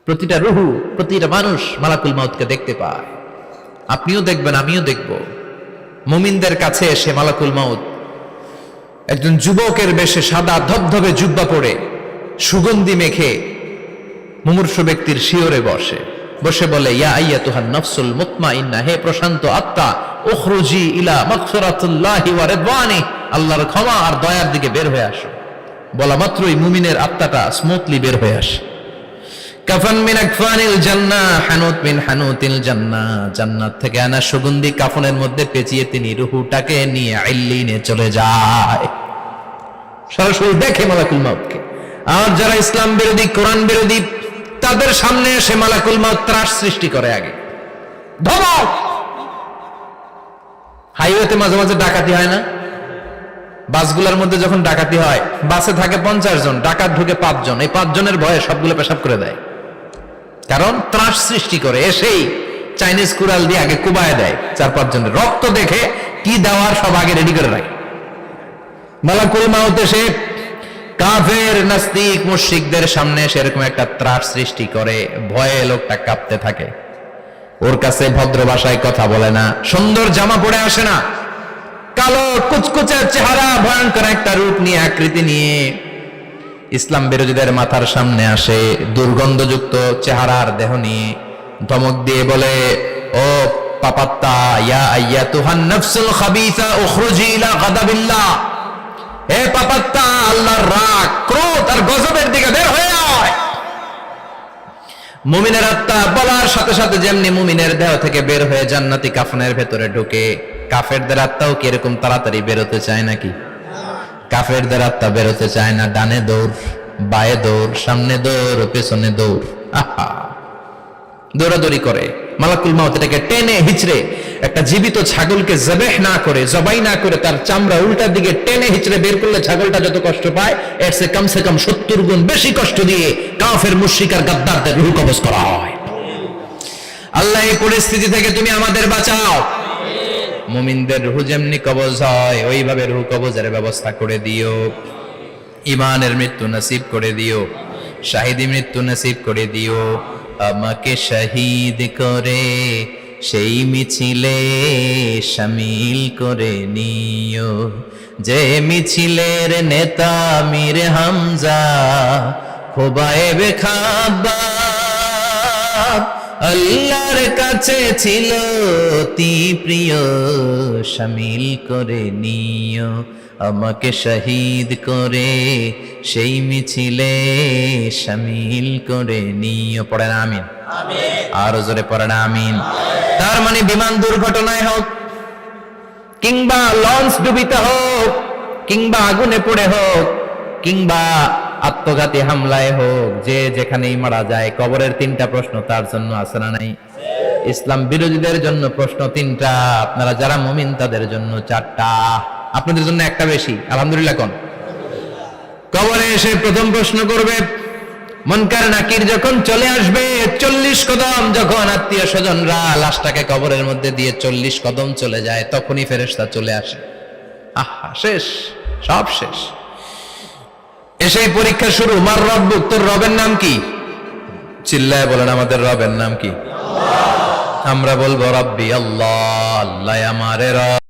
প্রতিটা রুহু, প্রতিটা মানুষ মালাকুল মাউতকে দেখতে পায়। আপনিও দেখবেন, আমিও দেখব। মুমিনদের কাছে এসে মালাকুল মাউত একজন যুবকের বেশে সাদা ধবধবে জুব্বা পরে সুগন্ধি মেখে মুমূর্ষু ব্যক্তির শিয়রে বসে বলে, ইয়া আইয়াতুহান নাফসুল মুতমাইন্নাহ, হে প্রশান্ত আত্মা, উখরুজি ইলা মাগফিরাতুল্লাহি ওয়া রিদওয়ানি, আল্লাহর ক্ষমা আর দয়ার দিকে বের হয়ে আসো। বলা মাত্রই মুমিনের আত্মাটা স্মুথলি বের হয়ে আসে। কাফান মিন আকফানিল জান্নাহ, হানুত মিন হানুতিল জান্নাহ, জান্নাত থেকে আনা সুগন্ধি কাফনের মধ্যে পেঁচিয়ে তিনি রূহটাকে নিয়ে ইল্লিনে চলে যায়। সরাসরি দেখে মালাকুল মাউতকে। আর যারা ইসলাম বিরোধী, কোরআন বিরোধী, তাদের সামনে এসে মালাকুল মাউত ত্রাস সৃষ্টি করে। আগে ধমক। হাইওয়েতে মাঝে মাঝে ডাকাতি হয় না? বাসগুলোর মধ্যে যখন ডাকাতি হয়, বাসে থাকে 50 জন, ডাকাত ঢুকে 5 জন। এই 5 জনের ভয়ে সবগুলো পেশাব করে দেয়, কারণ ত্রাস সৃষ্টি করে। এসেই চাইনিজ কুড়াল দিয়ে আগে কুবায় দেয় 4-5 জনের। রক্ত দেখে কি দেওয়ার সব আগে রেডি করে রাখে। মালাকুল মাউত এসে কাফের, নাস্তিক, মুশরিকদের সামনে সেরকম একটা ত্রাস সৃষ্টি করে। ভয়ে লোকটা কাঁপতে থাকে। ওর কাছে ভদ্র ভাষায় কথা বলে না, সুন্দর জামা পরে আসে না, কালো কুচকুচে চেহারা, ভয়ঙ্কর একটা রূপ নিয়ে, আকৃতি নিয়ে ইসলাম বিরোধীদের মাথার সামনে আসে। দুর্গন্ধযুক্ত চেহারার দেহ নিয়ে ধমক দিয়ে বলে, ও পাপাত্তা, ইয়া আইয়াতুহান নাফসুল খাবিসা উখরুজি ইলা গাদাবিল্লাহ, হে পাপাত্তা, আল্লাহর রাগ, ক্রোধ আর গজবের দিকে বের হয়ে আয়। মুমিনের আত্মা বলার সাথে সাথে যেমনি মুমিনের দেহ থেকে বের হয়ে জান্নাতি কাফনের ভেতরে ঢুকে, কাফেরদের আত্মাও কি এরকম তাড়াতাড়ি বেরোতে চায় নাকি? কাফেরদের আত্মা বেরোতে চায় না। ডানে দৌড়, বায়ে দৌড়, সামনে দৌড়, পেছনে দৌড়, আহা, দৌড়াদৌড়ি করে। মালাকুল মাউত এটাকে টেনে হিচড়ে, একটা জীবিত ছাগলকে জবাই না করে তার চামড়া উল্টার দিকে টেনে হিচড়ে বের করলে ছাগলটা যত কষ্ট পায়, এর চেয়ে কমসে কম 70 গুণ বেশি কষ্ট দিয়ে কাফের, মুশরিক আর গাদ্দারদের রূহ কবজ করা হয়। আল্লাহ, এই পরিস্থিতি থেকে তুমি আমাদের বাঁচাও। মুমিনদের রূহ যেমনি কবজ হয়, ওইভাবে রূহ কবজের ব্যবস্থা করে দিও। ঈমানের মৃত্যু নসিব করে দিও, শাহিদি মৃত্যু নসিব করে দিও। আমাকে শহীদ করে সেই মিছিলে শামিল করে নিও, যে মিছিলের নেতা মীর হামজা, খোবায়েবে খাব্বাব, আল্লাহর কাছে ছিল অতি প্রিয়, শামিল করে নিও। আমাকে শহীদ করে সেই মিছিলে শামিল করে নিও। পড়েন আমিন। আর জোরে পড়েন আমিন। তার মানে বিমান দুর্ঘটনায় হোক, কিংবা লঞ্চ ডুবিতে হোক, কিংবা আগুনে পড়ে হোক, কিংবা আত্মঘাতী হামলায় হোক, যে যেখানেই মারা যায়, কবরের 3টা প্রশ্ন তার জন্য আছে না নাই? ইসলাম বিরোধীদের জন্য প্রশ্ন 3টা, আপনারা যারা মুমিন তাদের জন্য 4টা। আপনাদের জন্য একটা বেশি, আলহামদুলিল্লাহ। কোন কবরে এসে প্রথম প্রশ্ন করবে, মুনকার নাকির যখন চলে আসবে, 40 কদম যখন আত্মীয় স্বজনরা লাশটাকে কবরের মধ্যে দিয়ে 40 কদম চলে যায়, তখনই ফেরেশতা চলে আসে। আহা, শেষ, সব শেষ। এসেই পরীক্ষা শুরু। মার রব্বুক, তোর রবের নাম কি? চিল্লায় বলেন, আমাদের রবের নাম কি? আমরা বলবো রব্বি আল্লাহ, আল্লাহ আমারে রব।